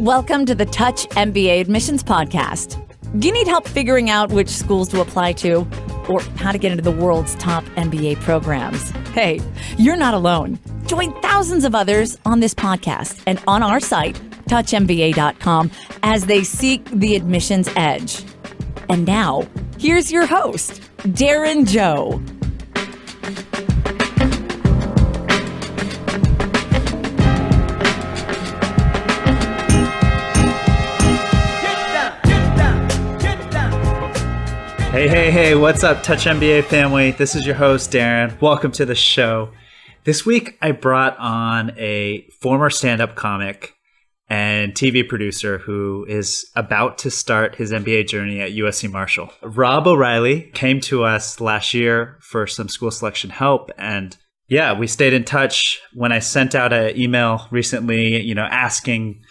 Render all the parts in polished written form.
Welcome to the Touch MBA Admissions Podcast. Do you need help figuring out which schools to apply to or how to get into the world's top MBA programs? Hey, you're not alone. Join thousands of others on this podcast and on our site, touchmba.com, as they seek the admissions edge. And now, here's your host, Darren Joe. Hey, what's up, Touch MBA family? This is your host, Darren. Welcome to the show. This week, I brought on a former stand-up comic and TV producer who is about to start his MBA journey at USC Marshall. Rob O'Reilly came to us last year for some school selection help, and yeah, we stayed in touch. When I sent out an email recently, asking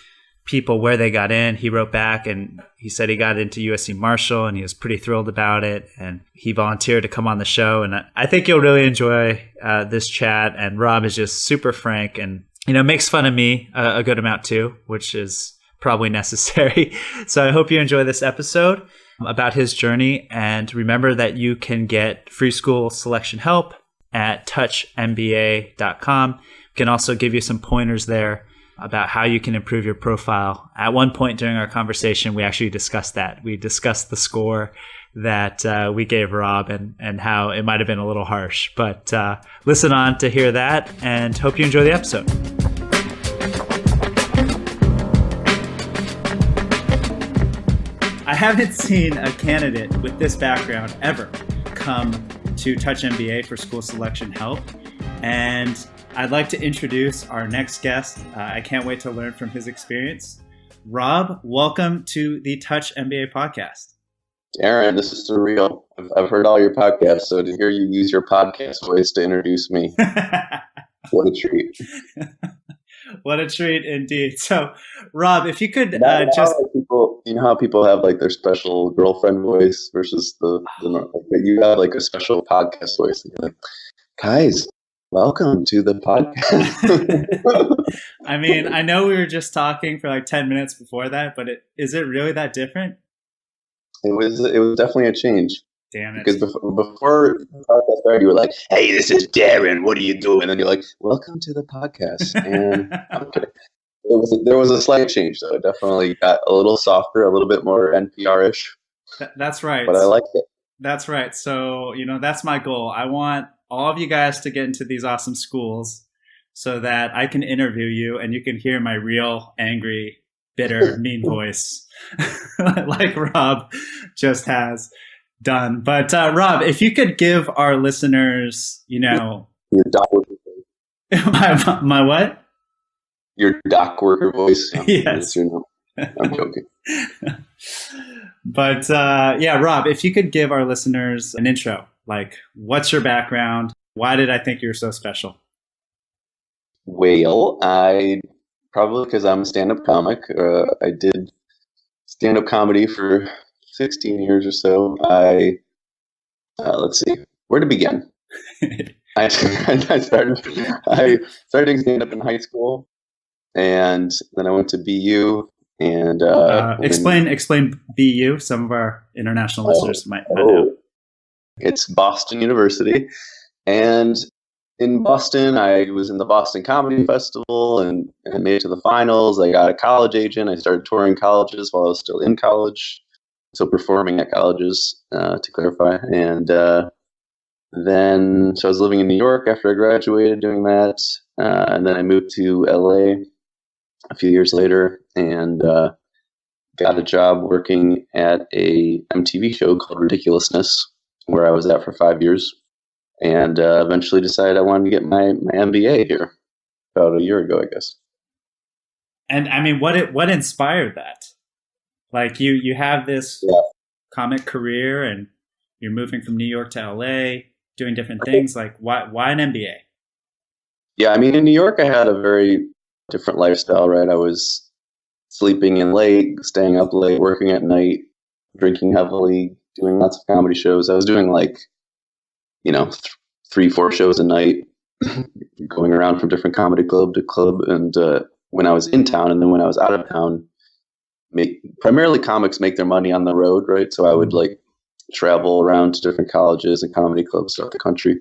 people where they got in, he wrote back and he said he got into USC Marshall and he was pretty thrilled about it, and he volunteered to come on the show. And I think you'll really enjoy this chat. And Rob is just super frank and makes fun of me a good amount too, which is probably necessary. So I hope you enjoy this episode about his journey, and remember that you can get free school selection help at touchmba.com. We can also give you some pointers there about how you can improve your profile. At one point during our conversation, we actually discussed that. We discussed the score that we gave Rob and how it might have been a little harsh. But listen on to hear that, and hope you enjoy the episode. I haven't seen a candidate with this background ever come to Touch MBA for school selection help. And I'd like to introduce our next guest. I can't wait to learn from his experience. Rob, welcome to the Touch MBA podcast. Darren, this is surreal. I've heard all your podcasts, so to hear you use your podcast voice to introduce me, what a treat. What a treat indeed. So, Rob, if you could people, how people have like their special girlfriend voice versus the you have like a special podcast voice. You're like, guys, welcome to the podcast. I mean, I know we were just talking for like 10 minutes before that, but is it really that different? It was definitely a change. Damn it. Because before the podcast started, you were like, hey, this is Darren, what are you doing? And then you're like, welcome to the podcast. And okay. There was a slight change, though. It definitely got a little softer, a little bit more NPR-ish. That's right. But I liked it. That's right. So, that's my goal. I want all of you guys to get into these awesome schools so that I can interview you and you can hear my real angry, bitter, mean voice like Rob just has done. But Rob, if you could give our listeners, your doc worker voice. my what? Your doc worker voice. Yes. I'm joking. But Rob, if you could give our listeners an intro. Like, what's your background? Why did I think you were so special? Well, probably because I'm a stand-up comic. I did stand-up comedy for 16 years or so. Let's see, where to begin? I started doing stand-up in high school, and then I went to BU. And explain BU. Some of our international listeners might not know. It's Boston University, and in Boston, I was in the Boston Comedy Festival and made it to the finals. I got a college agent. I started touring colleges while I was still in college, so performing at colleges, to clarify. And then I was living in New York after I graduated doing that, and then I moved to LA a few years later and got a job working at a MTV show called Ridiculousness, where I was at for 5 years, and eventually decided I wanted to get my MBA here about a year ago, I guess. And I mean, what inspired that? Like you have this comic career and you're moving from New York to LA, doing different things. Like why an MBA? Yeah, I mean, in New York, I had a very different lifestyle, right? I was sleeping in late, staying up late, working at night, drinking heavily, doing lots of comedy shows. I was doing 3-4 shows a night, going around from different comedy club to club. And when I was in town and then when I was out of town, primarily comics make their money on the road, right? So I would like travel around to different colleges and comedy clubs throughout the country.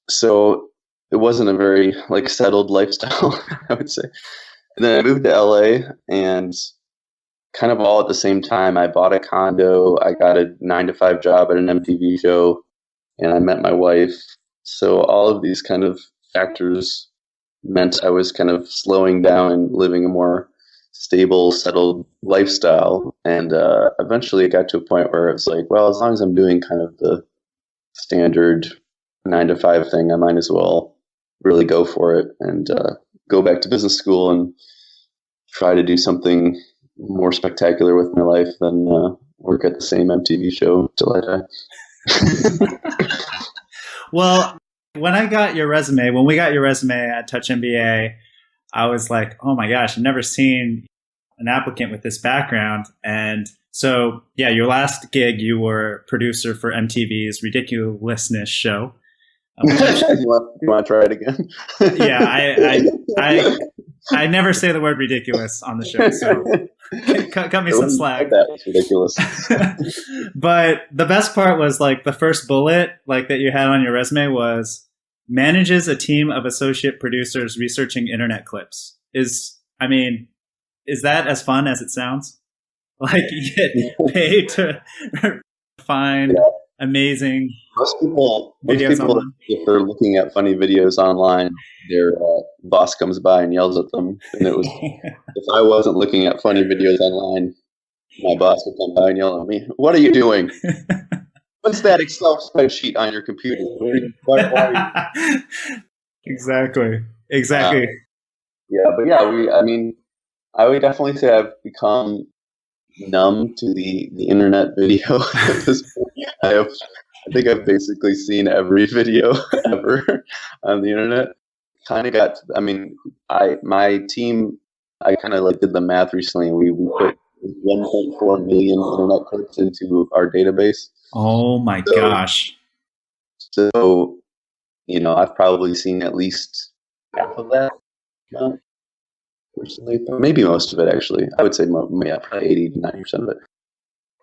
So it wasn't a very like settled lifestyle, I would say. And then I moved to LA, and kind of all at the same time, I bought a condo. I got a 9-to-5 job at an MTV show, and I met my wife. So all of these kind of factors meant I was kind of slowing down and living a more stable, settled lifestyle. And eventually it got to a point where it was like, well, as long as I'm doing kind of the standard 9-to-5 thing, I might as well really go for it and go back to business school and try to do something more spectacular with my life than work at the same MTV show till I die. Well, when we got your resume at Touch MBA, I was like, oh my gosh, I've never seen an applicant with this background. And so, yeah, your last gig, you were producer for MTV's Ridiculousness show. You want to try it again? Yeah, I never say the word ridiculous on the show, so cut me some slack. That was ridiculous. But the best part was like the first bullet like that you had on your resume was manages a team of associate producers researching internet clips. Is that as fun as it sounds? Like you get paid to find amazing most people online. If they're looking at funny videos online, their boss comes by and yells at them. And it was if I wasn't looking at funny videos online, my boss would come by and yell at me, "What are you doing? What's that Excel spreadsheet on your computer?" Exactly. I would definitely say I've become numb to the internet video at this point. I think I've basically seen every video ever on the internet. Kind of got, my team, I kind of like did the math recently. We put 1.4 million internet clips into our database. Oh my gosh. So, I've probably seen at least half of that. Personally, but maybe most of it actually. I would say probably 80 to 90% of it.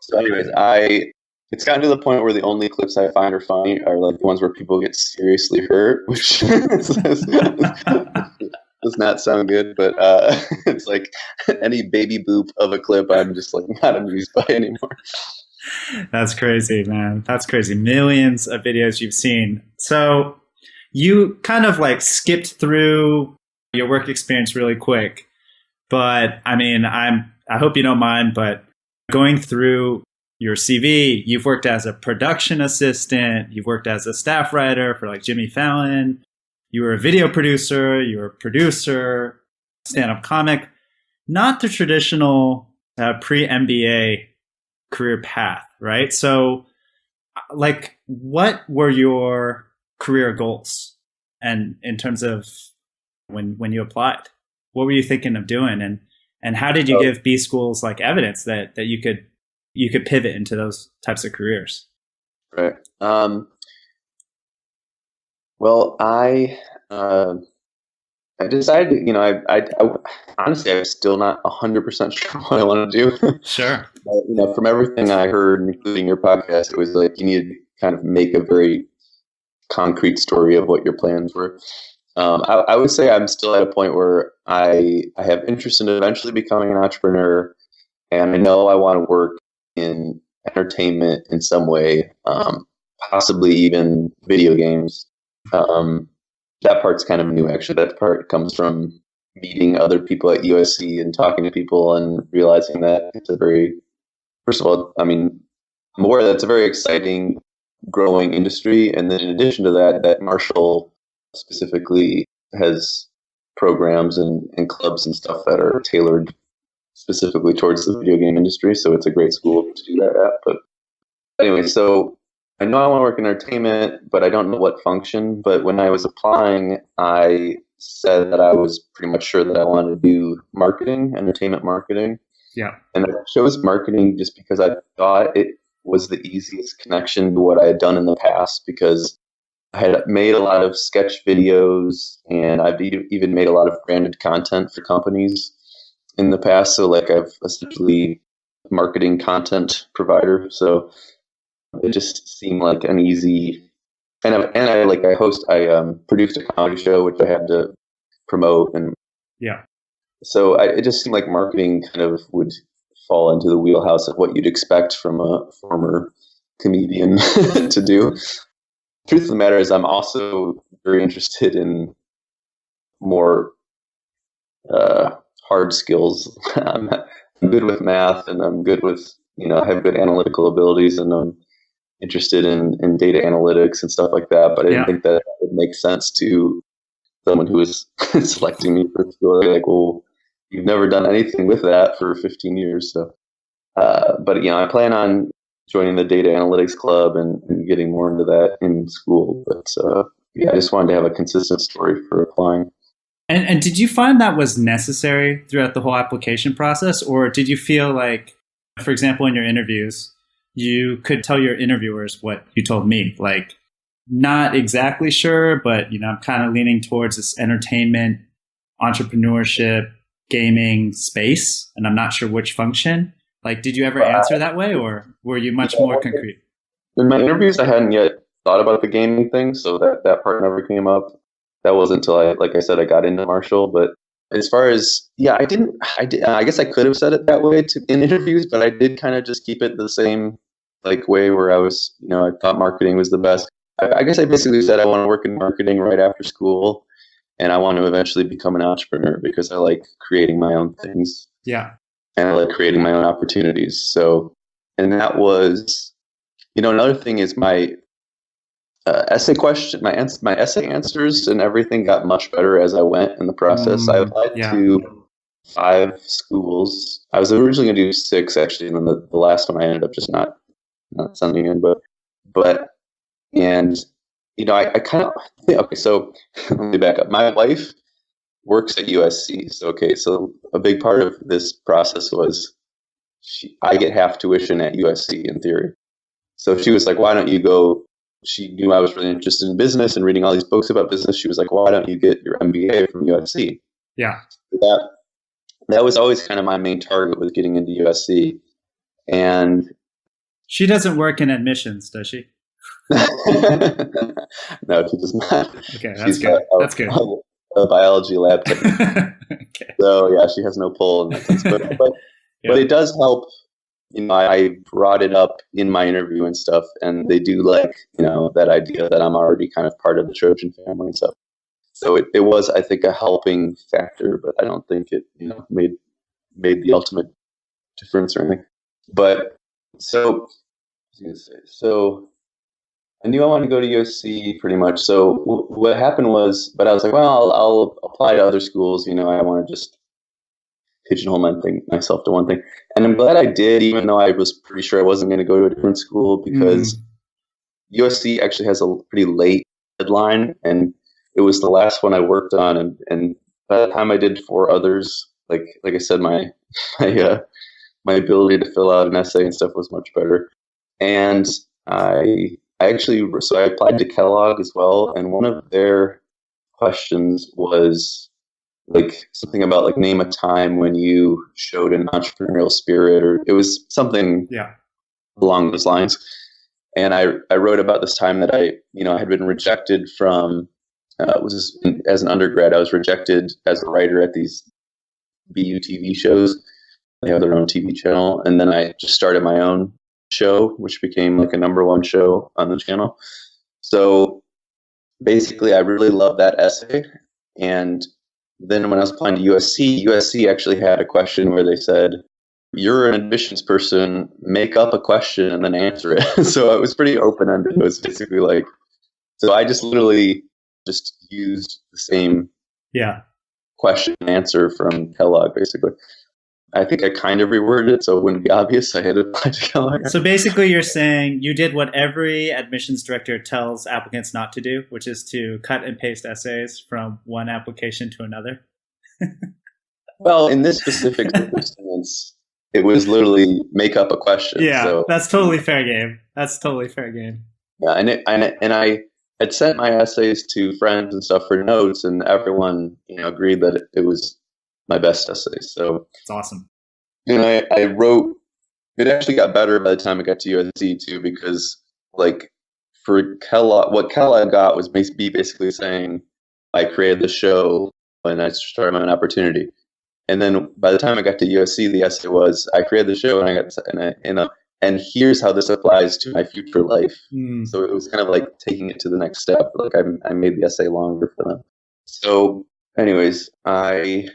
So anyways, it's gotten to the point where the only clips I find are funny are like the ones where people get seriously hurt, which does not sound good, but it's like any baby boop of a clip I'm just like not amused by anymore. That's crazy, man. That's crazy. Millions of videos you've seen. So you kind of like skipped through your work experience really quick, but I hope you don't mind, but going through your CV, you've worked as a production assistant, you've worked as a staff writer for like Jimmy Fallon, you were a video producer, you were a producer, stand-up comic, not the traditional pre-MBA career path, right? So like what were your career goals and in terms of when you applied? What were you thinking of doing, and how did you give B schools like evidence that you could pivot into those types of careers? Right. Well, I decided, I honestly, I'm still not 100% sure what I want to do. Sure. But, from everything I heard, including your podcast, it was like you need to kind of make a very concrete story of what your plans were. I would say I'm still at a point where I have interest in eventually becoming an entrepreneur, and I know I want to work in entertainment in some way, possibly even video games. That part's kind of new, actually. That part comes from meeting other people at USC and talking to people and realizing that it's first of all, I'm aware that it's a very exciting, growing industry. And then in addition to that Marshall specifically has programs and clubs and stuff that are tailored specifically towards the video game industry. So it's a great school to do that at. But anyway, so I know I want to work in entertainment, but I don't know what function. But when I was applying, I said that I was pretty much sure that I wanted to do marketing, entertainment marketing. Yeah. And I chose marketing just because I thought it was the easiest connection to what I had done in the past, because I had made a lot of sketch videos and I've even made a lot of branded content for companies in the past. So like I've essentially marketing content provider. So it just seemed like an easy, and I produced a comedy show, which I had to promote. And Yeah. so it just seemed like marketing kind of would fall into the wheelhouse of what you'd expect from a former comedian to do. Truth of the matter is, I'm also very interested in more hard skills. I'm good with math, and I'm good with, I have good analytical abilities, and I'm interested in data analytics and stuff like that. But I didn't think that would make sense to someone who was selecting me for school. They're like, well, you've never done anything with that for 15 years. So, but I plan on joining the data analytics club and getting more into that in school. But I just wanted to have a consistent story for applying. And did you find that was necessary throughout the whole application process? Or did you feel like, for example, in your interviews, you could tell your interviewers what you told me? Like, not exactly sure, but, I'm kind of leaning towards this entertainment, entrepreneurship, gaming space, and I'm not sure which function. Like, did you ever answer that way, or were you much more concrete? In my interviews, I hadn't yet thought about the gaming thing, so that part never came up. That wasn't until I got into Marshall. But as far as, I guess I could have said it that way in interviews, but I did kind of just keep it the same way where I was, I thought marketing was the best. I guess I basically said I want to work in marketing right after school, and I want to eventually become an entrepreneur because I like creating my own things. Yeah. And I like creating my own opportunities. So, and that was, another thing is my essay question, my essay answers and everything got much better as I went in the process. I applied to 5 schools. I was originally going to do 6 actually, and then the last one I ended up just not sending in. I kind of think, okay, so let me back up. My wife works at USC. So a big part of this process was I get half tuition at USC in theory. So she was like, why don't you go? She knew I was really interested in business and reading all these books about business. She was like, why don't you get your MBA from USC? Yeah. That was always kind of my main target, was getting into USC. And she doesn't work in admissions, does she? No, she does not. Okay, that's good. That's good. A biology lab technician. Okay. So yeah, she has no pull in that sense. But it does help. I brought it up in my interview and stuff, and they do like, that idea that I'm already kind of part of the Trojan family and stuff. So it was, I think, a helping factor, but I don't think it, made the ultimate difference or anything. But so I knew I wanted to go to USC pretty much. So what happened was, but I was like, well, I'll apply to other schools. I want to just pigeonhole myself to one thing. And I'm glad I did, even though I was pretty sure I wasn't going to go to a different school, because USC actually has a pretty late deadline, and it was the last one I worked on. And by the time I did 4 others, like I said, my ability to fill out an essay and stuff was much better. And I applied to Kellogg as well, and one of their questions was like something about like name a time when you showed an entrepreneurial spirit, or it was something along those lines. And I wrote about this time that I had been rejected from, as an undergrad, I was rejected as a writer at these BU TV shows. They have their own TV channel. And then I just started my own show, which became like a #1 show on the channel. So basically, I really loved that essay. And then when I was applying to USC actually had a question where they said, you're an admissions person, make up a question and then answer it. So it was pretty open-ended. It was basically like, so I just literally just used the same question and answer from Kellogg, basically. I think I kind of reworded it so it wouldn't be obvious I had applied to Kellogg. So basically you're saying you did what every admissions director tells applicants not to do, which is to cut and paste essays from one application to another? Well, in this specific circumstance, it was literally make up a question. Yeah, so, that's totally fair game. Yeah, and I had sent my essays to friends and stuff for notes, and everyone agreed that it was my best essay. So it's awesome. And I wrote It actually got better by the time I got to USC too, because like for Kellogg, what Kellogg got was basically saying I created the show and I started my own opportunity. And then by the time I got to USC, the essay was I created the show and I got and here's how this applies to my future life. So it was kind of like taking it to the next step. Like I made the essay longer for them. So, anyways, but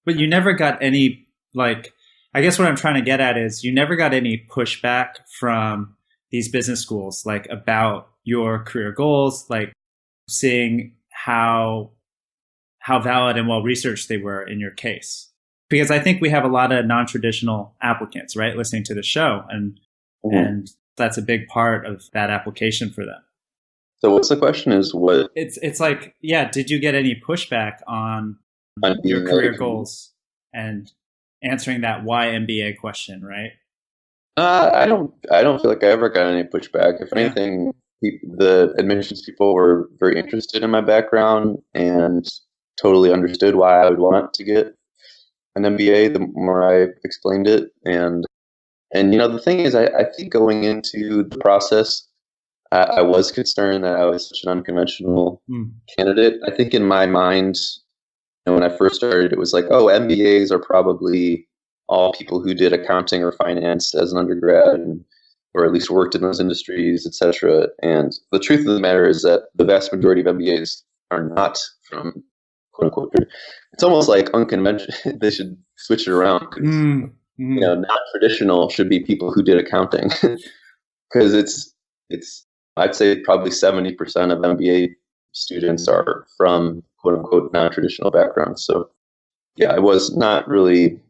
you never got any, like, I guess what I'm trying to get at is you never got any pushback from these business schools, like about your career goals, like seeing how valid and well researched they were in your case. Because I think we have a lot of non-traditional applicants, right, listening to the show, and that's a big part of that application for them. So what's the question? Is what it's like? Yeah, did you get any pushback on your career goals and answering that why MBA question, right? I don't feel like I ever got any pushback. If anything, the admissions people were very interested in my background and totally understood why I would want to get an MBA the more I explained it. And the thing is, I think going into the process, I was concerned that I was such an unconventional candidate. I think in my mind, when I first started, it was like, oh, MBAs are probably all people who did accounting or finance as an undergrad, or at least worked in those industries, etc. And the truth of the matter is that the vast majority of MBAs are not from quote unquote. It's almost like unconventional. They should switch it around. Non-traditional should be people who did accounting, because it's I'd say probably 70% of MBA students are from quote unquote non-traditional backgrounds. So yeah, it was not really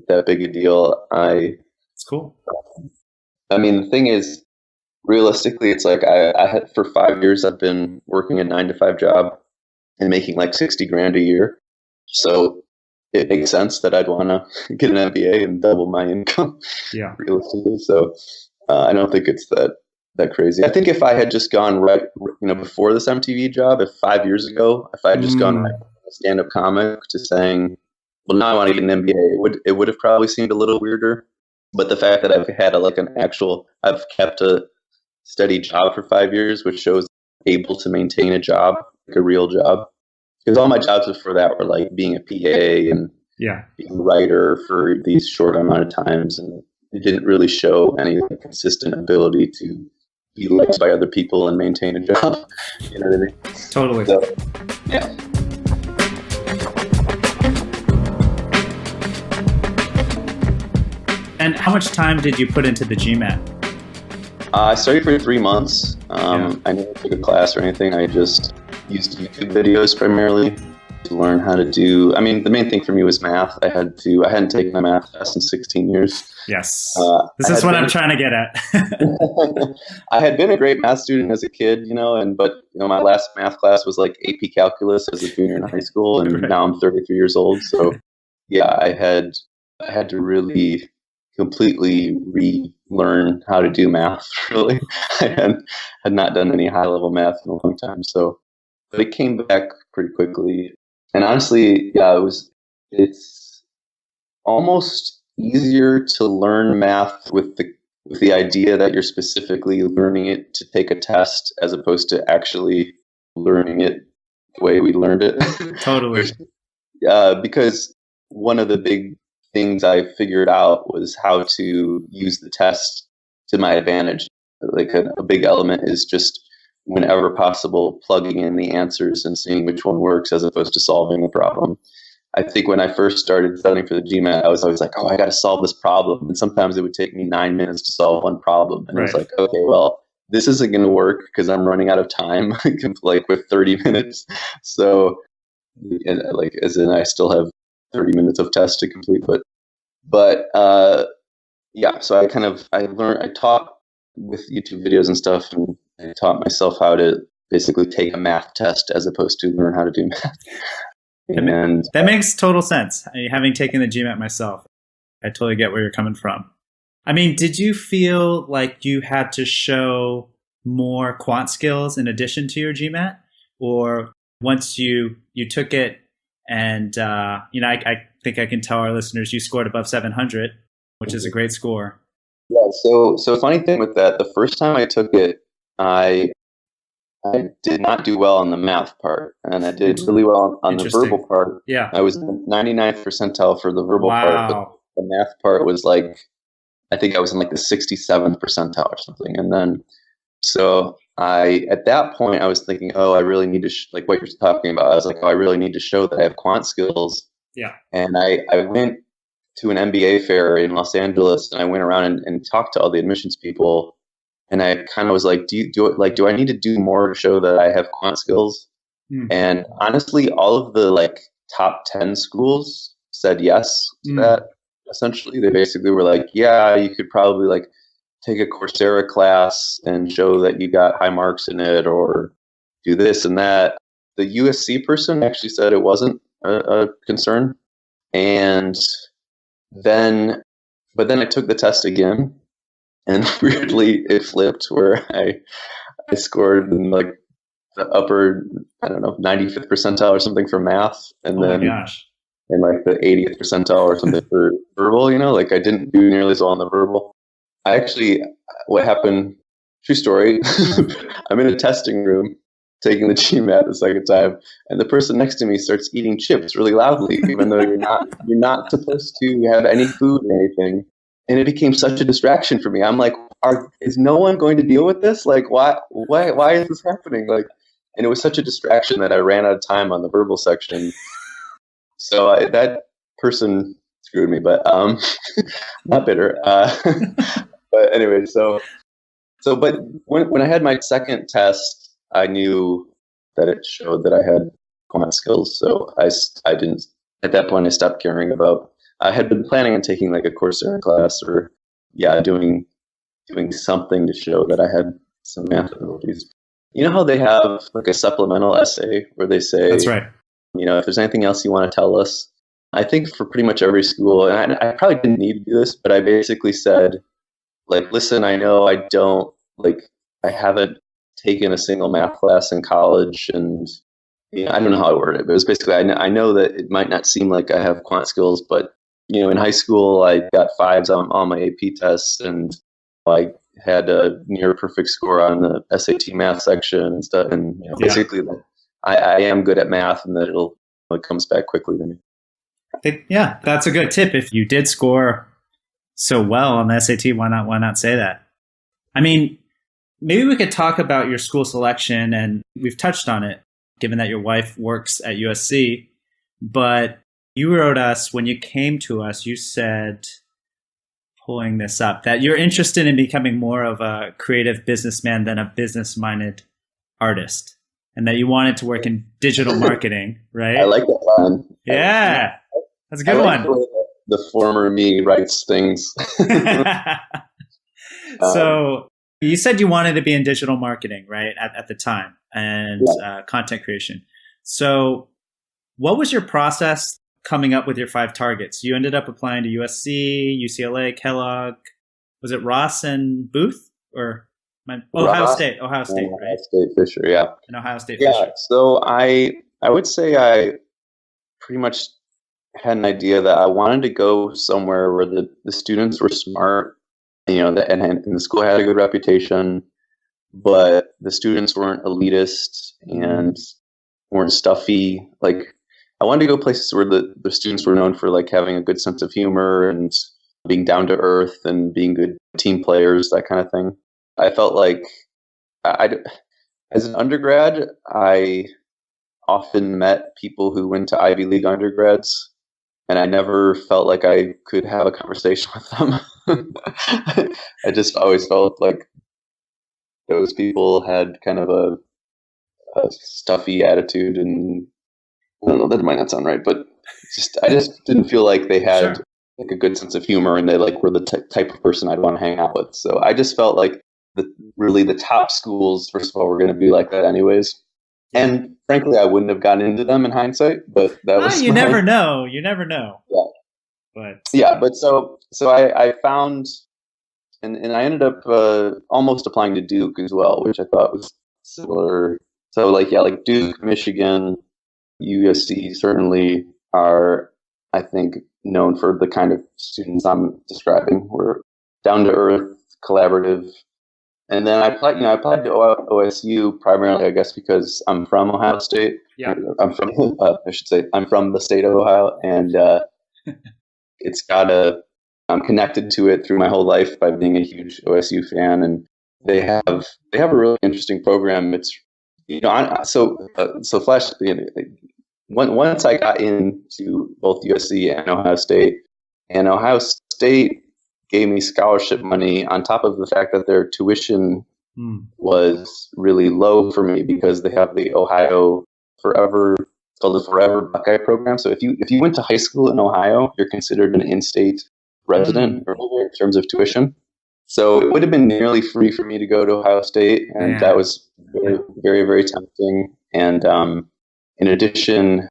that big a deal. It's cool. I mean, the thing is, realistically, it's like I had for 5 years I've been working a 9-to-5 job and making like $60,000 a year. So it makes sense that I'd want to get an MBA and double my income. Yeah, realistically. So I don't think it's that crazy. I think if I had just gone right, before this MTV job, if 5 years ago, if I had just gone right from a stand-up comic to saying, well, now I want to get an MBA, it would have probably seemed a little weirder. But the fact that I've had I've kept a steady job for 5 years, which shows I'm able to maintain a job, like a real job. Because all my jobs before that were like being a PA and being a writer for these short amount of times, and it didn't really show any consistent ability to be liked by other people and maintain a job. You know what I mean? Totally. So, yeah. And how much time did you put into the GMAT? I studied for 3 months. I never took a class or anything. I just used YouTube videos primarily to learn how to do. I mean, the main thing for me was math. I hadn't taken a math test in 16 years. Yes. This is what I'm trying to get at. I had been a great math student as a kid, but my last math class was like AP calculus as a junior in high school, and now I'm 33 years old. So yeah, I had to really completely relearn how to do math. Really, I had not done any high level math in a long time. So, but it came back pretty quickly. And honestly, yeah, it's almost easier to learn math with the idea that you're specifically learning it to take a test, as opposed to actually learning it the way we learned it. Totally. Because one of the big things I figured out was how to use the test to my advantage. Like a big element is just, whenever possible, plugging in the answers and seeing which one works, as opposed to solving the problem. I think when I first started studying for the GMAT, I was always like, oh, I got to solve this problem. And sometimes it would take me 9 minutes to solve one problem. And I was like, okay, well, this isn't going to work because I'm running out of time, like with 30 minutes. So, I still have 30 minutes of tests to complete. So I taught with YouTube videos and stuff, and I taught myself how to basically take a math test as opposed to learn how to do math. And that makes total sense. Having taken the GMAT myself, I totally get where you're coming from. I mean, did you feel like you had to show more quant skills in addition to your GMAT? Or once you took it And, I think I can tell our listeners you scored above 700, which is a great score. Yeah. So funny thing with that, the first time I took it, I did not do well on the math part, and I did really well on the verbal part. Yeah. I was 99th percentile for the verbal part, but the math part was like, I think I was in like the 67th percentile or something. And then, so at that point, I was thinking, oh, I really need to, like what you're talking about. I was like, oh, I really need to show that I have quant skills. Yeah. And I went to an MBA fair in Los Angeles, and I went around and talked to all the admissions people. And I kind of was like, do I need to do more to show that I have quant skills? And honestly, all of the like top 10 schools said yes to that. Essentially, they basically were like, yeah, you could probably like take a Coursera class and show that you got high marks in it, or do this and that. The USC person actually said it wasn't a concern. And then I took the test again. And weirdly, it flipped where I scored in like the upper, 95th percentile or something for math, and then in like the 80th percentile or something for verbal. Like I didn't do nearly as well on the verbal. What happened? True story. I'm in a testing room taking the GMAT the second time, and the person next to me starts eating chips really loudly, even though you're not supposed to have any food or anything. And it became such a distraction for me. I'm like, is no one going to deal with this? Like, why is this happening? Like, and it was such a distraction that I ran out of time on the verbal section. So that person screwed me, but not bitter. But anyway, but when I had my second test, I knew that it showed that I had quant skills. So I didn't, at that point, I stopped caring about. I had been planning on taking like a Coursera class or, doing something to show that I had some math abilities. You know how they have like a supplemental essay where they say, that's right. If there's anything else you want to tell us. I think for pretty much every school, and I probably didn't need to do this, but I basically said, like, listen, I know I haven't taken a single math class in college, and I don't know how I worded it, but it was basically, I know that it might not seem like I have quant skills, but in high school, I got 5s on all my AP tests, and I had a near perfect score on the SAT math section and stuff. And basically, I am good at math, and that it comes back quickly to me. That's a good tip. If you did score so well on the SAT, why not say that? I mean, maybe we could talk about your school selection, and we've touched on it, given that your wife works at USC, but you wrote us, when you came to us, you said, pulling this up, that you're interested in becoming more of a creative businessman than a business-minded artist, and that you wanted to work in digital marketing, right? I like that line. Yeah, that's a good one. The former me writes things. So you said you wanted to be in digital marketing, right, at the time, and content creation. So what was your process coming up with your 5 targets? You ended up applying to USC, UCLA, Kellogg. Was it Ross and Booth, or Ohio State? Ohio State, right? Ohio State Fisher, yeah. And Ohio State Fisher. Yeah. So I would say I pretty much had an idea that I wanted to go somewhere where the students were smart, and the school had a good reputation, but the students weren't elitist and weren't stuffy. Like, I wanted to go places where the students were known for like having a good sense of humor and being down to earth and being good team players, that kind of thing. I felt like as an undergrad, I often met people who went to Ivy League undergrads, and I never felt like I could have a conversation with them. I just always felt like those people had kind of a stuffy attitude, and I don't know, that might not sound right, but I just didn't feel like they had like a good sense of humor, and they like were the type of person I'd want to hang out with. So I just felt like the top schools, first of all, were going to be like that anyways. And frankly, I wouldn't have gotten into them in hindsight, but that was you never know. You never know. Yeah. But so I found, and I ended up almost applying to Duke as well, which I thought was similar. So like Duke, Michigan, USC certainly are, I think, known for the kind of students I'm describing. We're down to earth, collaborative. And then I applied to OSU primarily, I guess, because I'm from Ohio State. Yeah. I'm from the state of Ohio, and it's got I'm connected to it through my whole life by being a huge OSU fan, and they have a really interesting program. It's flash. Once I got into both USC and Ohio State gave me scholarship money on top of the fact that their tuition was really low for me because they have the Ohio Forever, it's called the Forever Buckeye program. So if you went to high school in Ohio, you're considered an in-state resident in terms of tuition. So it would have been nearly free for me to go to Ohio State, and that was very, very, very tempting. And in addition,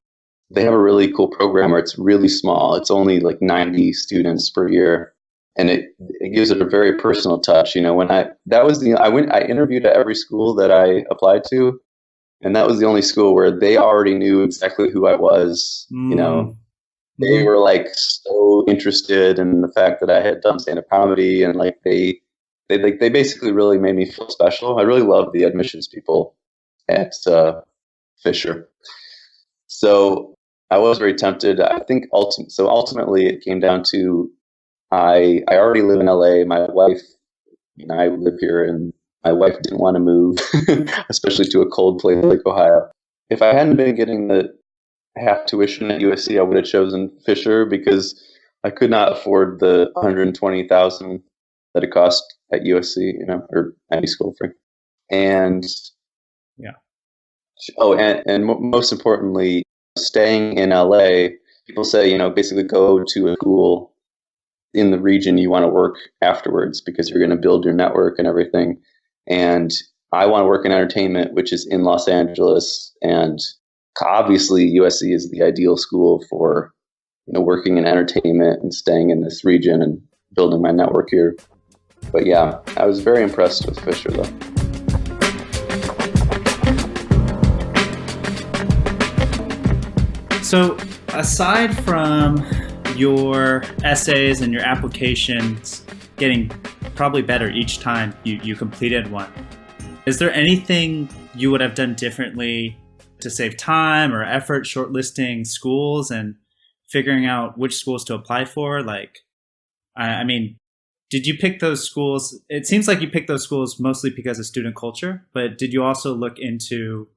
they have a really cool program where it's really small. It's only like 90 students per year, and it gives it a very personal touch. When I interviewed at every school that I applied to, and that was the only school where they already knew exactly who I was. They were like so interested in the fact that I had done stand-up comedy, and like they basically really made me feel special. I really loved the admissions people at Fisher. So I was very tempted. I think ultimately it came down to I already live in LA. My wife and I live here, and my wife didn't want to move, especially to a cold place like Ohio. If I hadn't been getting the half tuition at USC, I would have chosen Fisher because I could not afford the $120,000 that it cost at USC, or any school free. And most importantly, staying in LA, people say, basically go to a school in the region you want to work afterwards because you're going to build your network and everything. And I want to work in entertainment, which is in Los Angeles. And obviously USC is the ideal school for, working in entertainment and staying in this region and building my network here. But yeah, I was very impressed with Fisher though. So aside from your essays and your applications getting probably better each time you completed one, is there anything you would have done differently to save time or effort shortlisting schools and figuring out which schools to apply for? Like, I mean, did you pick those schools? It seems like you picked those schools mostly because of student culture, but did you also look into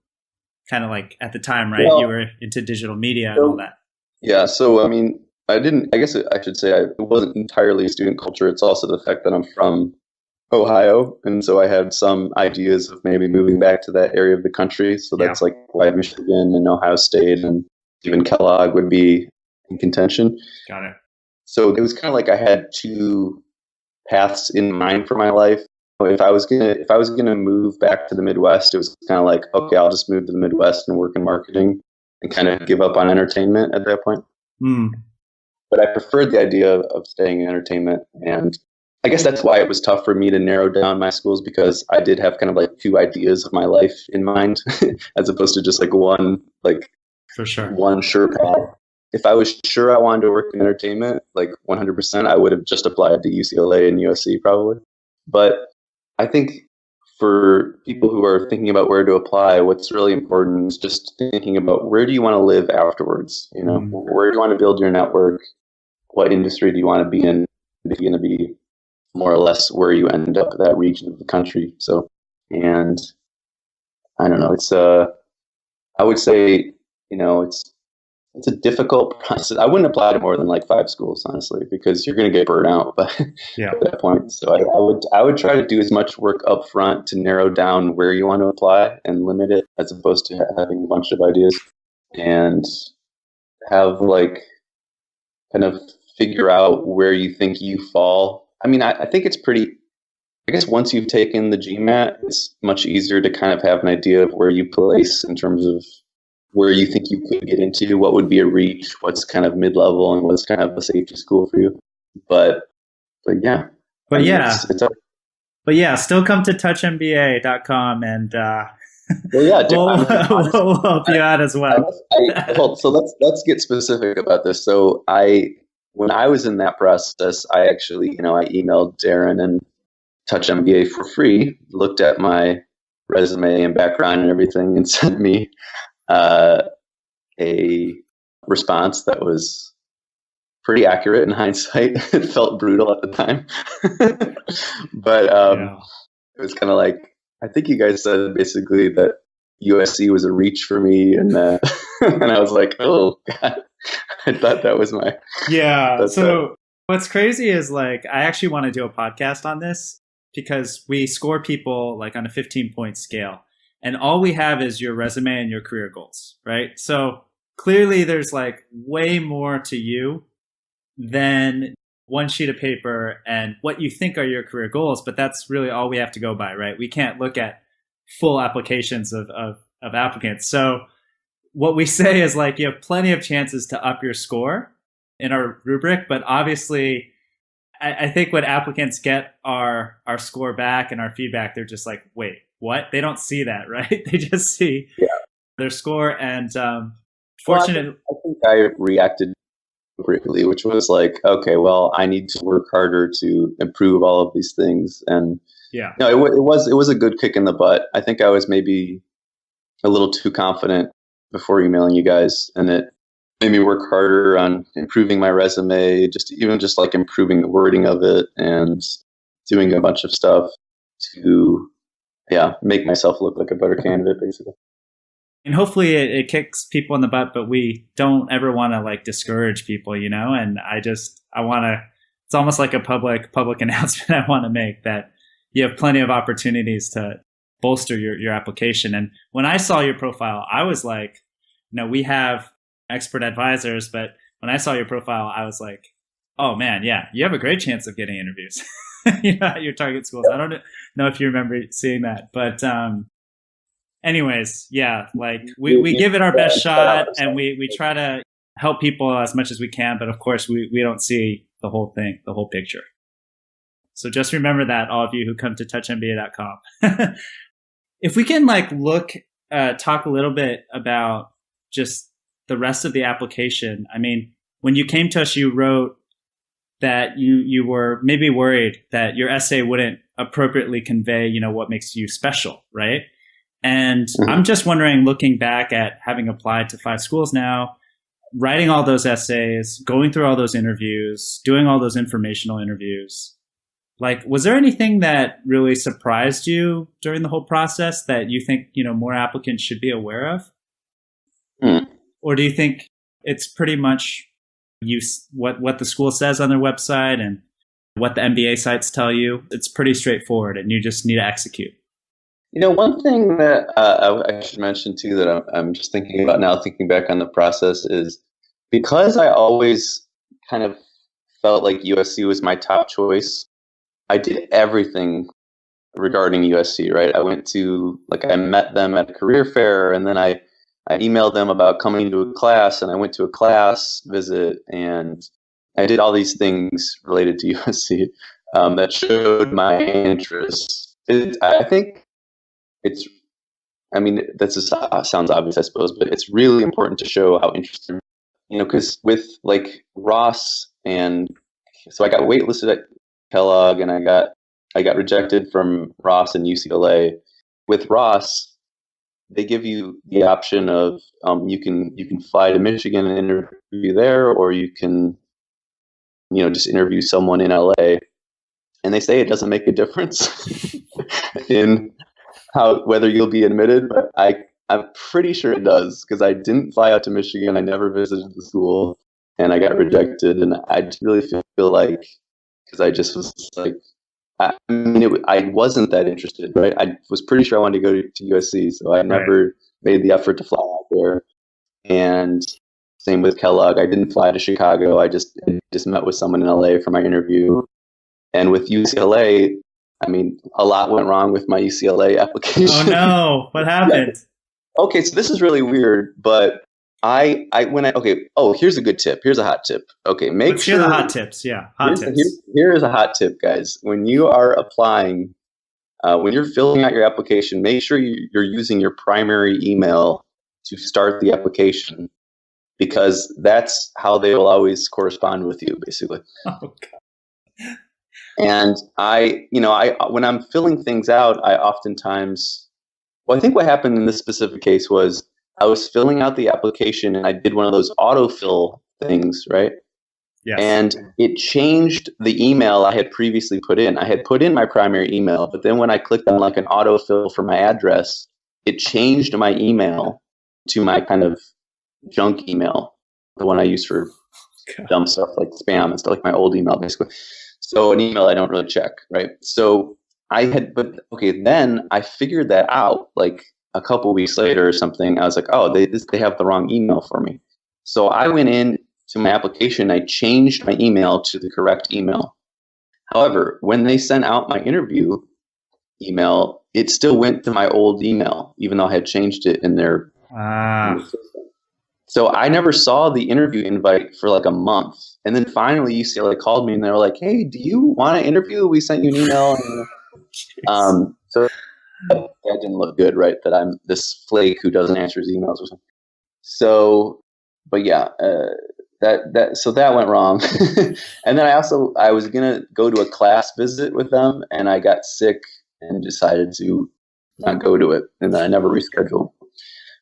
kind of like at the time, right? You were into digital media and all that. Yeah. So, I mean, I guess I should say it wasn't entirely student culture. It's also the fact that I'm from Ohio. And so I had some ideas of maybe moving back to that area of the country. So that's like why Michigan and Ohio State and even Kellogg would be in contention. Got it. So it was kind of like I had two paths in mind for my life. If I was gonna move back to the Midwest, it was kind of like, okay, I'll just move to the Midwest and work in marketing and kind of give up on entertainment at that point. But I preferred the idea of staying in entertainment, and I guess that's why it was tough for me to narrow down my schools, because I did have kind of like two ideas of my life in mind, as opposed to just like one, like for sure, one sure path. If I was sure I wanted to work in entertainment, like 100%, I would have just applied to UCLA and USC probably. But I think for people who are thinking about where to apply, what's really important is just thinking about where do you want to live afterwards? Where do you want to build your network? What industry do you want to be in? If you're going to be more or less where you end up, that region of the country. So, and I don't know, I would say, it's a difficult process. I wouldn't apply to more than like 5 schools, honestly, because you're going to get burnt out at that point. So I would try to do as much work up front to narrow down where you want to apply and limit it, as opposed to having a bunch of ideas, and have like kind of figure out where you think you fall. I mean, I think it's pretty, I guess once you've taken the GMAT, it's much easier to kind of have an idea of where you place in terms of where you think you could get into, what would be a reach, what's kind of mid-level, and what's kind of a safety school for you. But yeah. But yeah, still come to touchmba.com and Well, yeah, we'll help you out as well. So let's get specific about this. So when I was in that process, I actually, I emailed Darren and Touch MBA for free, looked at my resume and background and everything, and sent me a response that was pretty accurate in hindsight. It felt brutal at the time, but it was kind of like, I think you guys said basically that USC was a reach for me, and and I was like, oh God, I thought that was my So what's crazy is like, I actually want to do a podcast on this because we score people like on a 15-point scale, and all we have is your resume and your career goals, right? So clearly there's like way more to you than one sheet of paper and what you think are your career goals, but that's really all we have to go by, right? We can't look at full applications of applicants. So what we say is like, you have plenty of chances to up your score in our rubric, but obviously I think when applicants get our score back and our feedback, they're just like, wait, what? They don't see that, right? They just see their score. And fortunately, I think I reacted appropriately, which was like, okay, well, I need to work harder to improve all of these things. And it was a good kick in the butt. I think I was maybe a little too confident before emailing you guys, and it made me work harder on improving my resume, just like improving the wording of it and doing a bunch of stuff to make myself look like a better candidate, basically. And hopefully it kicks people in the butt, but we don't ever want to like discourage people, and I want to, it's almost like a public announcement I want to make that you have plenty of opportunities to bolster your application. And when I saw your profile, I was like, we have expert advisors, but when I saw your profile, I was like, oh man, yeah, you have a great chance of getting interviews at your target schools. I don't know if you remember seeing that, but anyways, like we give it our best shot, and we try to help people as much as we can, but of course we don't see the whole thing, the whole picture. So just remember that, all of you who come to touchmba.com. If we can talk a little bit about just the rest of the application. I mean, when you came to us, you wrote that you were maybe worried that your essay wouldn't appropriately convey, what makes you special, right? And I'm just wondering, looking back at having applied to 5 schools now, writing all those essays, going through all those interviews, doing all those informational interviews, like, was there anything that really surprised you during the whole process that you think, more applicants should be aware of? Or do you think it's pretty much what the school says on their website and what the MBA sites tell you? It's pretty straightforward, and you just need to execute. One thing that I should mention too that I'm just thinking about now, thinking back on the process, is because I always kind of felt like USC was my top choice, I did everything regarding USC, right? I went to, I met them at a career fair, and then I emailed them about coming to a class, and I went to a class visit, and I did all these things related to USC that showed my interest. I think that just sounds obvious, I suppose, but it's really important to show how interested, because with Ross, and so I got waitlisted at Kellogg, and I got rejected from Ross and UCLA. With Ross, they give you the option of you can fly to Michigan and interview there, or you can just interview someone in LA. And they say it doesn't make a difference in whether you'll be admitted, but I'm pretty sure it does, because I didn't fly out to Michigan. I never visited the school, and I got rejected. And I just really feel like, because I just was like, I wasn't that interested, right? I was pretty sure I wanted to go to USC, so I never made the effort to fly out there. And same with Kellogg. I didn't fly to Chicago. I just met with someone in LA for my interview. And with UCLA, a lot went wrong with my UCLA application. Oh no, what happened? Okay, so this is really weird, but here's a good tip. Here's a hot tip. Okay, Let's hear the hot tips. Yeah, hot tips. Here's a hot tip, guys. When you are applying when you're filling out your application, make sure you're using your primary email to start the application, because that's how they will always correspond with you, basically. Oh, And when I'm filling things out, I oftentimes, well, I think what happened in this specific case was I was filling out the application and I did one of those autofill things, right? yes. And it changed the email I had previously put in. I had put in my primary email, but then when I clicked on like an autofill for my address, it changed my email to my kind of junk email, the one I use for dumb stuff like spam and stuff, like my old email, basically. So an email I don't really check, right? So then I figured that out like a couple weeks later or something. I was like, oh, they have the wrong email for me. So I went in to my application, I changed my email to the correct email. However, when they sent out my interview email, it still went to my old email, even though I had changed it in their system. So I never saw the interview invite for like a month. And then finally UCLA called me and they were like, hey, do you want to interview? We sent you an email. So that didn't look good, right? That I'm this flake who doesn't answer his emails or something. So, but yeah, so that went wrong. And then I was going to go to a class visit with them and I got sick and decided to not go to it. And then I never rescheduled.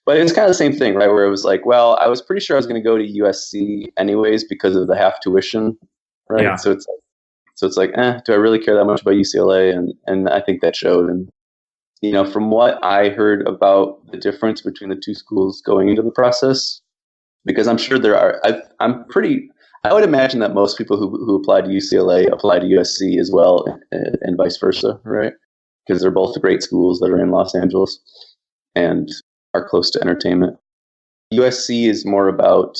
But it was kind of the same thing, right? Where it was like, well, I was pretty sure I was going to go to USC anyways because of the half tuition, right? Yeah. So it's like, do I really care that much about UCLA? And I think that showed. And from what I heard about the difference between the two schools going into the process, because I'm sure there are, I would imagine that most people who apply to UCLA apply to USC as well, and vice versa, right? Because they're both great schools that are in Los Angeles and are close to entertainment. USC is more about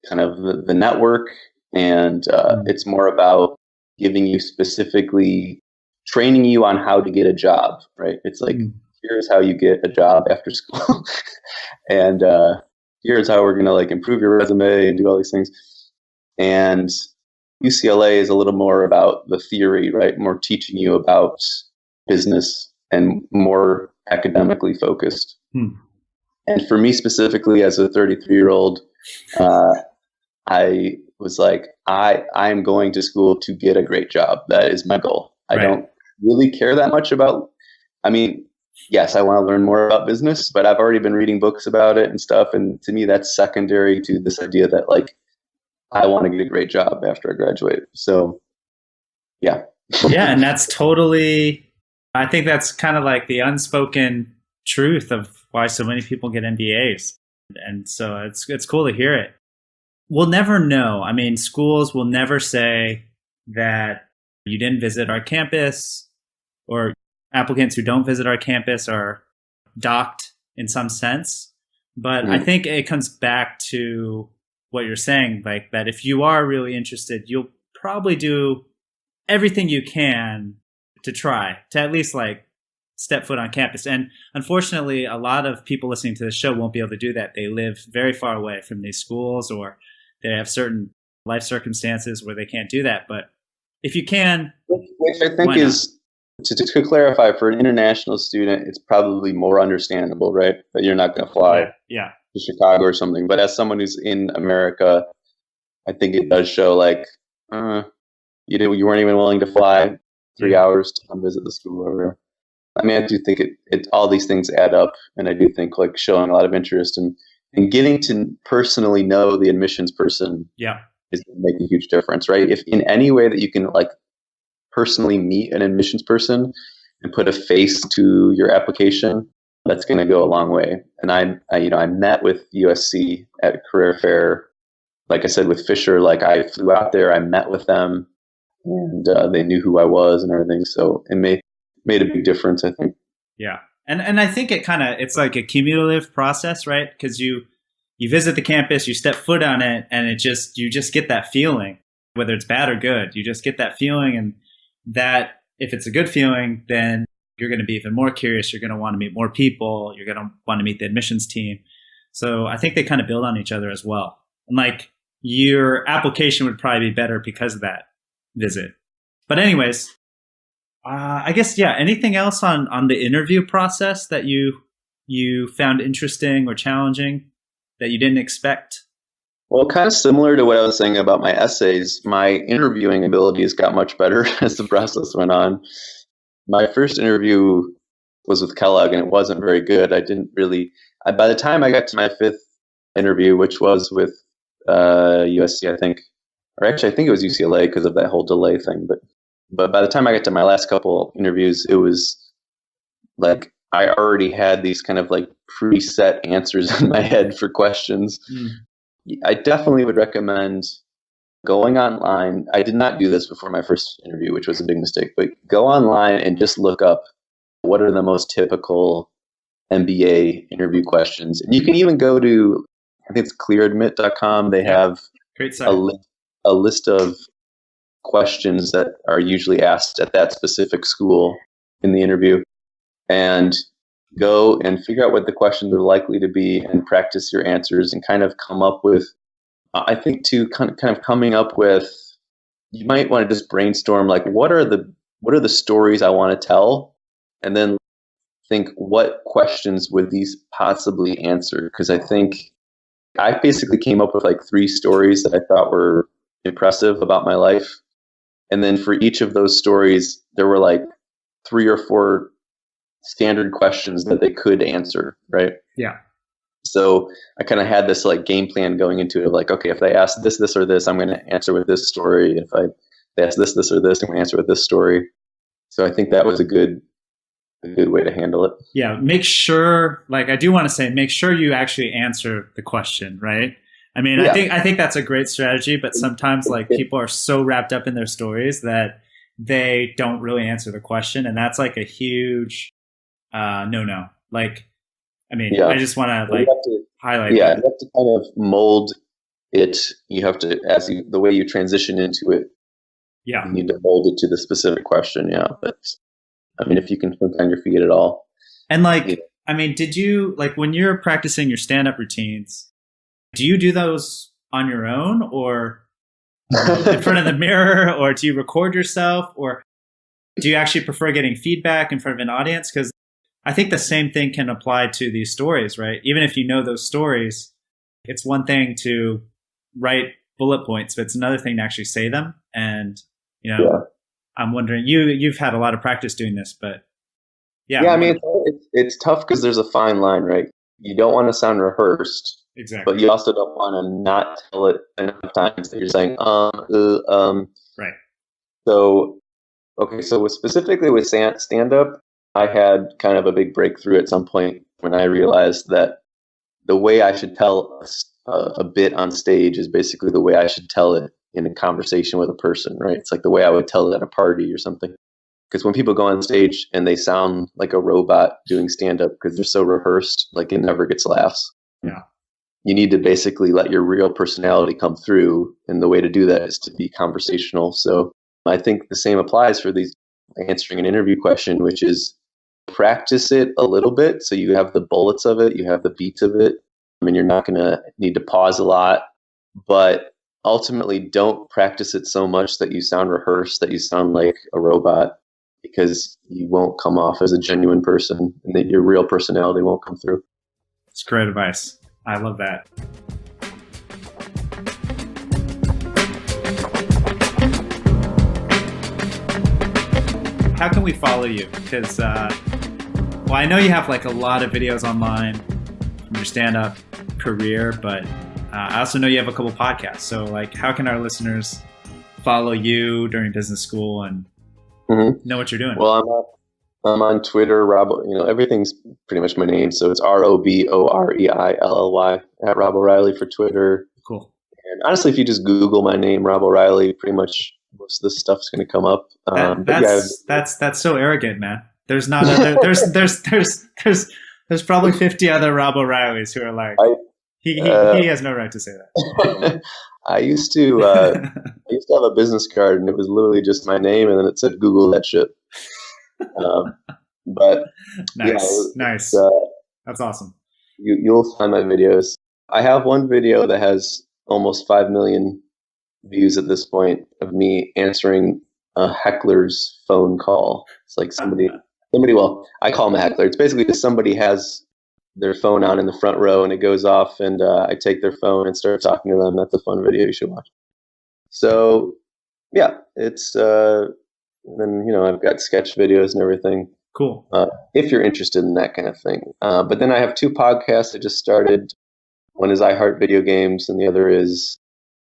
kind of the network, and it's more about giving you specifically training you on how to get a job, right? It's like, here's how you get a job after school. And here's how we're going to like improve your resume and do all these things. And UCLA is a little more about the theory, right? More teaching you about business and more academically focused. And for me specifically, as a 33-year-old, I was like, I am going to school to get a great job. That is my goal. I don't really care that much about, yes, I want to learn more about business, but I've already been reading books about it and stuff. And to me, that's secondary to this idea that like, I want to get a great job after I graduate. So, yeah. Yeah. And that's totally, I think that's kind of like the unspoken truth of why so many people get MBAs. And so it's cool to hear it. We'll never know. I mean, schools will never say that you didn't visit our campus, or applicants who don't visit our campus are docked in some sense. But I think it comes back to what you're saying, like that if you are really interested, you'll probably do everything you can to try to at least like step foot on campus. And unfortunately, a lot of people listening to this show won't be able to do that. They live very far away from these schools, or they have certain life circumstances where they can't do that. But if you can, which I think is, to clarify, for an international student, it's probably more understandable, right? That you're not going to fly to Chicago or something. But as someone who's in America, I think it does show like you weren't even willing to fly 3 hours to come visit the school over there. I mean, I do think it all these things add up, and I do think like showing a lot of interest and getting to personally know the admissions person is going to make a huge difference, right? If in any way that you can like personally meet an admissions person and put a face to your application, that's going to go a long way. And I met with USC at career fair, like I said with Fisher. Like I flew out there, I met with them, and they knew who I was and everything. So it made a big difference, I think. Yeah. And I think it's like a cumulative process, right? Because you visit the campus, you step foot on it, and you just get that feeling, whether it's bad or good. You just get that feeling, and that if it's a good feeling, then you're going to be even more curious. You're going to want to meet more people. You're going to want to meet the admissions team. So I think they kind of build on each other as well. And like your application would probably be better because of that visit. But anyways, I guess, yeah. Anything else on the interview process that you found interesting or challenging that you didn't expect? Well, kind of similar to what I was saying about my essays, my interviewing abilities got much better as the process went on. My first interview was with Kellogg, and it wasn't very good. I didn't really. By the time I got to my fifth interview, which was with USC, I think, or actually, I think it was UCLA because of that whole delay thing. But by the time I got to my last couple interviews, it was like I already had these kind of like preset answers in my head for questions. I definitely would recommend going online. I did not do this before my first interview, which was a big mistake, but go online and just look up what are the most typical MBA interview questions. And you can even go to, I think it's clearadmit.com. They have Great site. a list of questions that are usually asked at that specific school in the interview. And go and figure out what the questions are likely to be and practice your answers and kind of come up with, I think too, kind of coming up with, you might want to just brainstorm like, what are the stories I want to tell? And then think, what questions would these possibly answer? Because I think I basically came up with like 3 stories that I thought were impressive about my life. And then for each of those stories, there were like 3 or 4 standard questions that they could answer, right? Yeah. So I kind of had this like game plan going into it, like, okay, if they ask this, this, or this, I'm going to answer with this story. If they ask this, this, or this, I'm going to answer with this story. So I think that was a good way to handle it. Yeah. Make sure, like I do want to say, make sure you actually answer the question, right? I mean, yeah. I think that's a great strategy, but sometimes like people are so wrapped up in their stories that they don't really answer the question. And that's like a huge no. Like, I mean, I just want to like highlight. Yeah, that. you have to kind of mold it. You have to, the way you transition into it. Yeah, you need to mold it to the specific question. Yeah, but I mean, if you can think on your feet at all. And like, I mean, did you like when you're practicing your stand-up routines? Do you do those on your own, or in front of the mirror, or do you record yourself, or do you actually prefer getting feedback in front of an audience? Because I think the same thing can apply to these stories, right? Even if you know those stories, it's one thing to write bullet points, but it's another thing to actually say them. And, I'm wondering, you've had a lot of practice doing this, but yeah. Yeah, I mean, it's tough because there's a fine line, right? You don't want to sound rehearsed. Exactly. But you also don't want to not tell it enough times that you're saying, Right. So, okay, so specifically with stand-up, I had kind of a big breakthrough at some point when I realized that the way I should tell a bit on stage is basically the way I should tell it in a conversation with a person, right? It's like the way I would tell it at a party or something. Because when people go on stage and they sound like a robot doing stand-up because they're so rehearsed, like it never gets laughs. Yeah. You need to basically let your real personality come through. And the way to do that is to be conversational. So I think the same applies for these answering an interview question, which is practice it a little bit. So you have the bullets of it, you have the beats of it. I mean, you're not going to need to pause a lot, but ultimately don't practice it so much that you sound rehearsed, that you sound like a robot, because you won't come off as a genuine person and that your real personality won't come through. It's great advice. I love that. How can we follow you? Because, well, I know you have like a lot of videos online from your stand-up career, but I also know you have a couple podcasts. So, like, how can our listeners follow you during business school and know what you're doing? Well, I'm on Twitter, Rob. Everything's pretty much my name, so it's ROBOREILLY at Rob O'Reilly for Twitter. Cool. And honestly, if you just Google my name, Rob O'Reilly, pretty much most of this stuff's going to come up. That's so arrogant, man. There's not there's probably 50 other Rob O'Reillys who are like he has no right to say that. I used to have a business card, and it was literally just my name, and then it said Google that shit. But nice. That's awesome. You'll find my videos. I have one video that has almost 5 million views at this point of me answering a heckler's phone call. It's like somebody, well, I call them a heckler. It's basically just somebody has their phone on in the front row and it goes off, and I take their phone and start talking to them. That's a fun video you should watch. So yeah, it's then I've got sketch videos and everything. Cool. If you're interested in that kind of thing. But then I have 2 podcasts I just started. One is I Heart Video Games, and the other is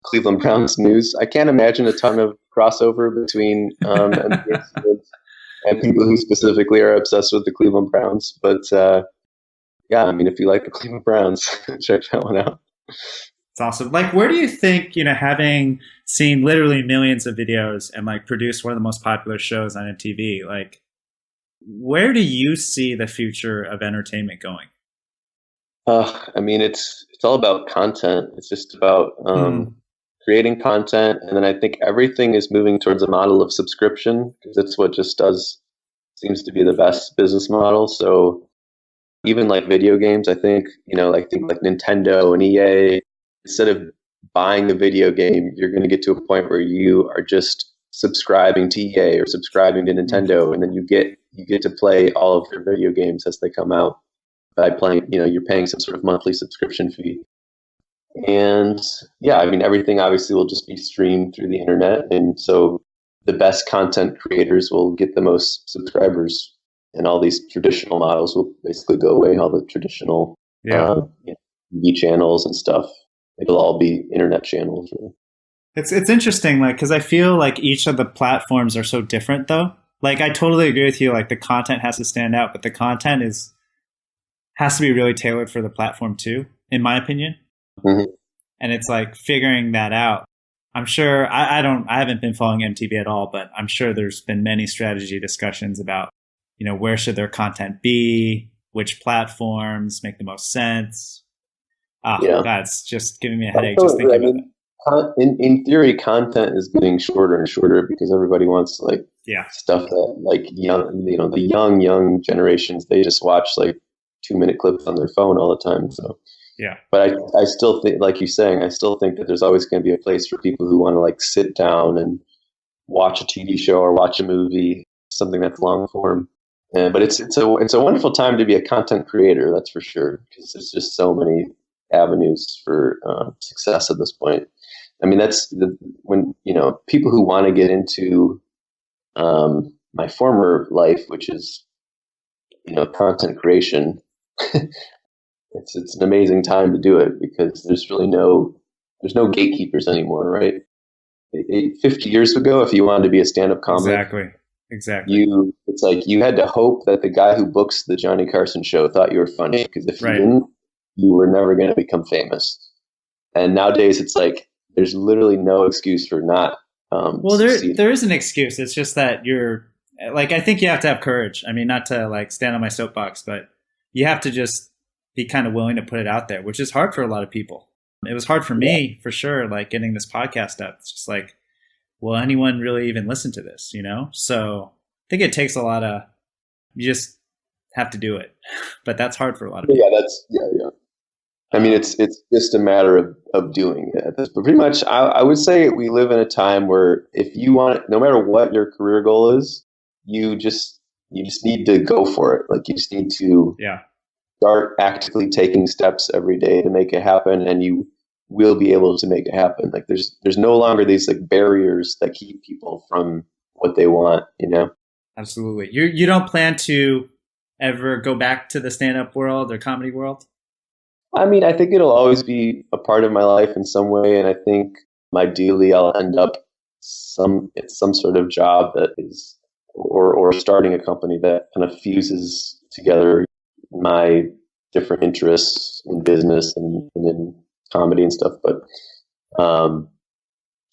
Cleveland Browns News. I can't imagine a ton of crossover between NBA students and people who specifically are obsessed with the Cleveland Browns. But yeah, I mean, if you like the Cleveland Browns, check that one out. It's awesome. Like, where do you think, having seen literally millions of videos and like produced one of the most popular shows on MTV, like, where do you see the future of entertainment going? I mean, it's all about content. It's just about creating content, and then I think everything is moving towards a model of subscription because that's what seems to be the best business model. So even like video games, I think like Nintendo and EA, instead of buying a video game, you're going to get to a point where you are just subscribing to EA or subscribing to Nintendo, and then you get to play all of their video games as they come out by playing. You're paying some sort of monthly subscription fee. And yeah, I mean, everything obviously will just be streamed through the internet, and so the best content creators will get the most subscribers, and all these traditional models will basically go away. All the traditional TV channels and stuff, it'll all be internet channels. Really. It's interesting, like, because I feel like each of the platforms are so different, though. Like, I totally agree with you. Like, the content has to stand out, but the content has to be really tailored for the platform too, in my opinion. Mm-hmm. And it's like figuring that out. I'm sure I haven't been following MTV at all, but I'm sure there's been many strategy discussions about, where should their content be, which platforms make the most sense. God, it's just giving me a headache just thinking about it. In theory, content is getting shorter and shorter because everybody wants stuff that like the young generations, they just watch like 2-minute clips on their phone all the time. So yeah, but I still think, like you're saying, I still think that there's always going to be a place for people who want to like sit down and watch a TV show or watch a movie, something that's long form. But it's a wonderful time to be a content creator, that's for sure, because there's just so many avenues for success at this point. I mean, that's when people who want to get into my former life, which is content creation. It's an amazing time to do it because there's no gatekeepers anymore, right? 50 years ago, if you wanted to be a stand-up comic, exactly, it's like you had to hope that the guy who books the Johnny Carson show thought you were funny, because if you didn't, you were never going to become famous. And nowadays, it's like there's literally no excuse for not. Well, there is an excuse. It's just that you're like, I think you have to have courage. I mean, not to like stand on my soapbox, but you have to just be kind of willing to put it out there, which is hard for a lot of people. It was hard for me, for sure, like getting this podcast up. It's just like, will anyone really even listen to this, So I think it takes you just have to do it. But that's hard for a lot of people. Yeah. I mean, it's just a matter of doing it. But pretty much, I would say we live in a time where if you want, no matter what your career goal is, you just need to go for it. Like, you just need to start actively taking steps every day to make it happen, and you will be able to make it happen. Like, there's no longer these like barriers that keep people from what they want, Absolutely. You don't plan to ever go back to the stand-up world or comedy world? I mean, I think it'll always be a part of my life in some way, and I think ideally I'll end up some sort of job that is, or starting a company that kind of fuses together my different interests in business and in comedy and stuff. But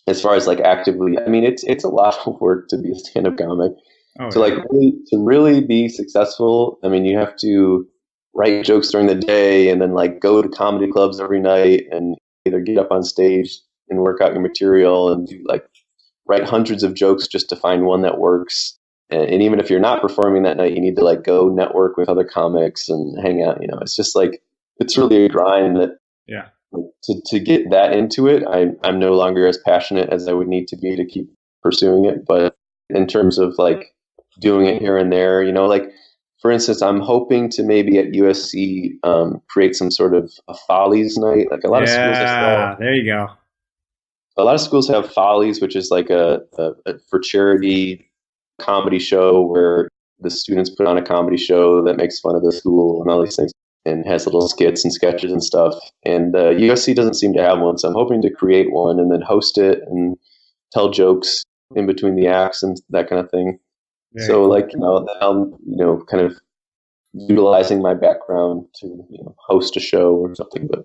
as far as like actively, I mean, it's a lot of work to be a stand-up comic. To really be successful, I mean, you have to write jokes during the day and then like go to comedy clubs every night and either get up on stage and work out your material and do like write hundreds of jokes just to find one that works. And even if you're not performing that night, you need to like go network with other comics and hang out. It's just like, it's really a grind that to get that into it. I'm no longer as passionate as I would need to be to keep pursuing it, but in terms of like doing it here and there. Like for instance, I'm hoping to maybe at USC create some sort of a Follies night. Like a lot of schools, there you go. A lot of schools have Follies, which is like a for charity comedy show where the students put on a comedy show that makes fun of the school and all these things, and has little skits and sketches and stuff. And USC doesn't seem to have one, so I'm hoping to create one and then host it and tell jokes in between the acts and that kind of thing. Very so, like, I'm kind of utilizing my background to host a show or something. But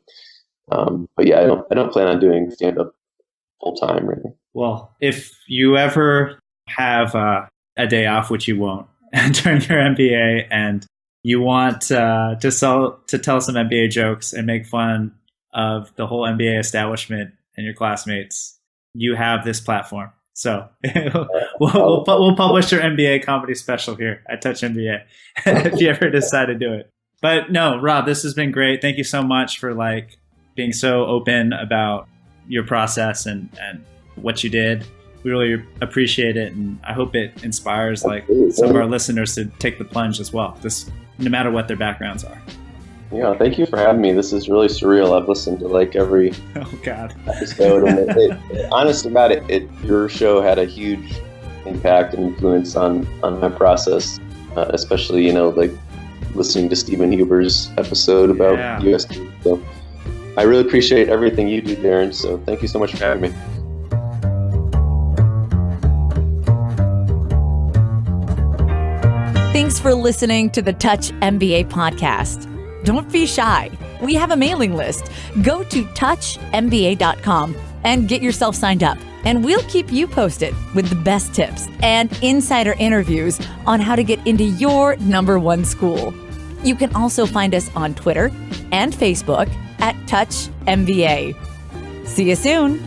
yeah, I don't plan on doing stand up full time, really. Well, if you ever have a day off, which you won't, during your MBA, and you want to tell some MBA jokes and make fun of the whole MBA establishment and your classmates, you have this platform. So we'll publish your MBA comedy special here at Touch MBA if you ever decide to do it. But no, Rob, this has been great. Thank you so much for like being so open about your process and what you did. We really appreciate it, and I hope it inspires like some of our listeners to take the plunge as well, just no matter what their backgrounds are. Yeah, thank you for having me. This is really surreal. I've listened to like every episode, and honest about it, your show had a huge impact and influence on my process, especially like listening to Stephen Huber's episode about USC. So I really appreciate everything you do, Darren. So thank you so much for having me. Thanks for listening to the Touch MBA podcast. Don't be shy. We have a mailing list. Go to touchmba.com and get yourself signed up. And we'll keep you posted with the best tips and insider interviews on how to get into your number one school. You can also find us on Twitter and Facebook at Touch MBA. See you soon.